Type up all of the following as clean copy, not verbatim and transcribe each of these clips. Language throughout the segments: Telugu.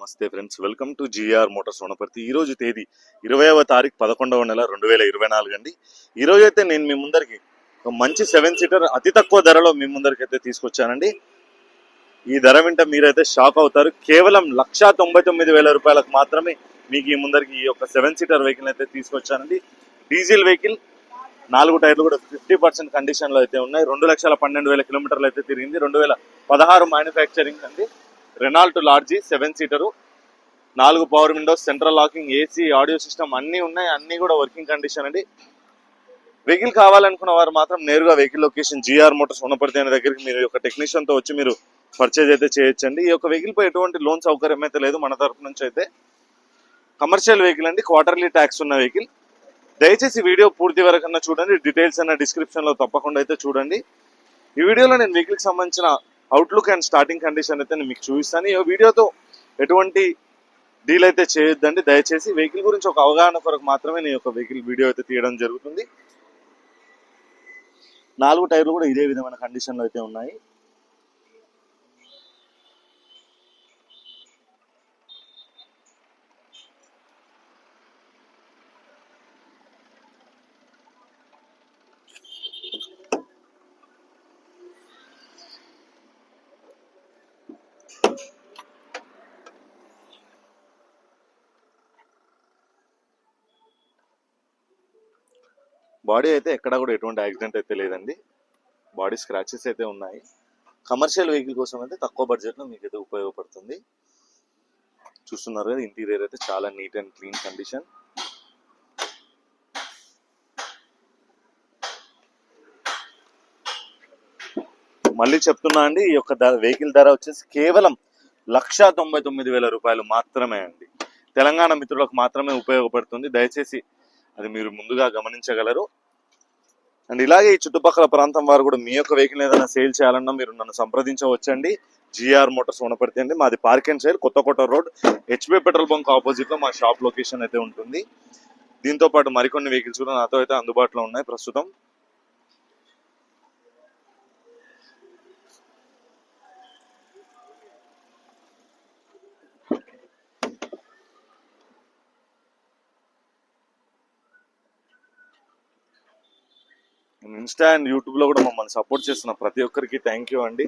నమస్తే friends, welcome to GR motors Wanaparthy. ఈ రోజు తేదీ 20వ తారీఖు 11వ నెల 2024 అండి. ఈ రోజు అయితే నేను మీ ముందరికి ఒక మంచి 7 సీటర్ అతి తక్కువ ధరలో మీ ముందరికి అయితే తీసుకొచ్చానండి. ఈ ధర వింటే మీరైతే షాక్ అవుతారు. కేవలం 1,99,000 రూపాయలకు మాత్రమే మీకు ఈ ముందరికి ఈ యొక్క 7 సీటర్ వెహికల్ అయితే తీసుకొచ్చానండి. డీజిల్ వెహికల్, 4 టైర్లు కూడా 50% కండిషన్లో అయితే ఉన్నాయి. 2,12,000 కిలోమీటర్లు అయితే తిరిగింది. 2016 మ్యానుఫ్యాక్చరింగ్ అండి. Renault Lodgy 7 సీటరు, 4 power Windows, central locking, AC, audio system అన్నీ ఉన్నాయి. అన్నీ కూడా వర్కింగ్ కండిషన్ అండి. వెహికల్ కావాలనుకున్న వారు మాత్రం నేరుగా vehicle location GR motors Wanaparthy అనే దగ్గరికి మీరు ఒక టెక్నీషియన్తో వచ్చి మీరు పర్చేజ్ అయితే చేయొచ్చండి. ఈ యొక్క వెహికల్ పై ఎటువంటి లోన్ సౌకర్యం అయితే లేదు మన తరఫు నుంచి. అయితే కమర్షియల్ వెహికల్ అండి, క్వార్టర్లీ ట్యాక్స్ ఉన్న వెహికల్. దయచేసి వీడియో పూర్తి వరకన్నా చూడండి. డీటెయిల్స్ అన్న డిస్క్రిప్షన్లో తప్పకుండా అయితే చూడండి. ఈ వీడియోలో నేను వెహికల్కి సంబంధించిన అవుట్లుక్ అండ్ స్టార్టింగ్ కండిషన్ అయితే నేను మీకు చూపిస్తాను. ఈ వీడియోతో ఎటువంటి డీల్ అయితే చేయొద్దండి. దయచేసి వెహికల్ గురించి ఒక అవగాహన కొరకు మాత్రమే నేను ఒక వెహికల్ వీడియో అయితే తీయడం జరుగుతుంది. 4 టైర్లు కూడా ఇదే విధమైన కండిషన్లో అయితే ఉన్నాయి. బాడీ అయితే ఎక్కడా కూడా ఎటువంటి యాక్సిడెంట్ అయితే లేదండి. బాడీ స్క్రాచెస్ అయితే ఉన్నాయి. కమర్షియల్ వెహికల్ కోసం అయితే తక్కువ బడ్జెట్లో మీకు అయితే ఉపయోగపడుతుంది. చూస్తున్నారు కదా, ఇంటీరియర్ అయితే చాలా నీట్ అండ్ క్లీన్ కండిషన్. మళ్ళీ చెప్తున్నా అండి, ఈ యొక్క వెహికల్ ధర వచ్చేసి కేవలం 1,99,000 రూపాయలు మాత్రమే అండి. తెలంగాణ మిత్రులకు మాత్రమే ఉపయోగపడుతుంది. దయచేసి అది మీరు ముందుగా గమనించగలరు. అండ్ ఇలాగే ఈ చుట్టుపక్కల ప్రాంతం వారు కూడా మీ యొక్క వెహికల్ ఏదైనా సేల్ చేయాలన్నా మీరు నన్ను సంప్రదించవచ్చండి. జిఆర్ మోటార్స్ వనపర్తి అండి. మాది పార్క్ అండ్ సేల్, కొత్త road, HP petrol bunk opposite లో మా షాప్ లొకేషన్ అయితే ఉంటుంది. దీంతో పాటు మరికొన్ని వెహికల్స్ కూడా నాతో అయితే అందుబాటులో ఉన్నాయి ప్రస్తుతం. ఇన్స్టా అండ్ యూట్యూబ్ లో కూడా మమ్మల్ని సపోర్ట్ చేస్తున్న ప్రతి ఒక్కరికి థ్యాంక్ యూ అండి.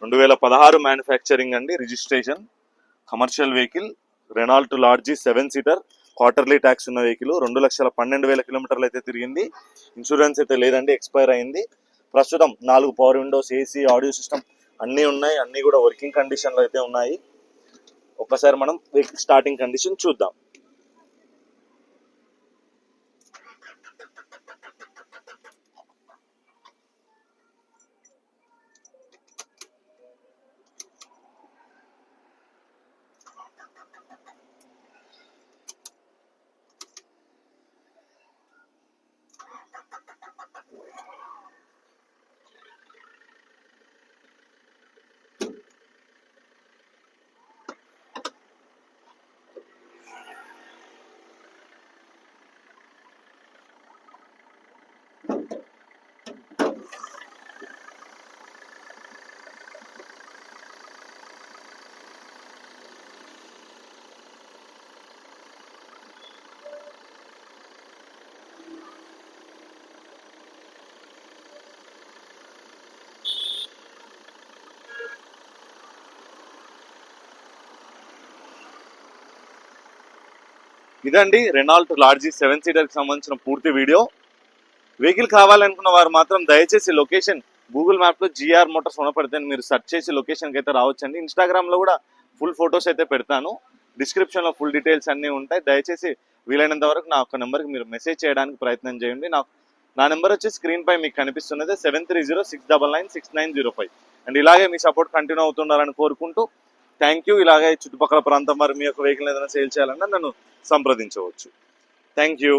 2016 మ్యానుఫ్యాక్చరింగ్ అండి, registration, commercial vehicle, Renault Lodgy 7 seater, quarterly tax ఉన్న వెహికల్, 2,12,000 కిలోమీటర్లు అయితే తిరిగింది. ఇన్సూరెన్స్ అయితే లేదండి, ఎక్స్పైర్ అయింది. ప్రస్తుతం 4 power Windows, AC, audio system అన్నీ ఉన్నాయి. అన్నీ కూడా వర్కింగ్ కండిషన్ లో అయితే ఉన్నాయి. ఒక్కసారి మనం వెహికల్ స్టార్టింగ్ కండిషన్ చూద్దాం. ఇదండి రెనాల్ట్ లార్జీ 7 సీటర్ కి సంబంధించిన పూర్తి వీడియో. వెహికల్ కావాలనుకున్న వారు మాత్రం దయచేసి లొకేషన్ గూగుల్ మ్యాప్ లో జిఆర్ మోటార్స్ వనపర్తి అని మీరు సెర్చ్ చేసి లొకేషన్కి అయితే రావచ్చండి. ఇన్స్టాగ్రామ్ లో కూడా ఫుల్ ఫొటోస్ అయితే పెడతాను. డిస్క్రిప్షన్ లో ఫుల్ డీటెయిల్స్ అన్నీ ఉంటాయి. దయచేసి వీలైనంత వరకు నా ఒక నెంబర్కి మీరు మెసేజ్ చేయడానికి ప్రయత్నం చేయండి. నా నెంబర్ వచ్చి స్క్రీన్ పై మీకు కనిపిస్తున్నది 7306996905. అండ్ ఇలాగే మీ సపోర్ట్ కంటిన్యూ అవుతుండాలని కోరుకుంటూ థ్యాంక్ యూ. ఇలాగే చుట్టుపక్కల ప్రాంతం వారు మీ యొక్క వెహికల్ ఏదైనా సేల్ చేయాలన్నా నన్ను సంప్రదించవచ్చు. Thank you.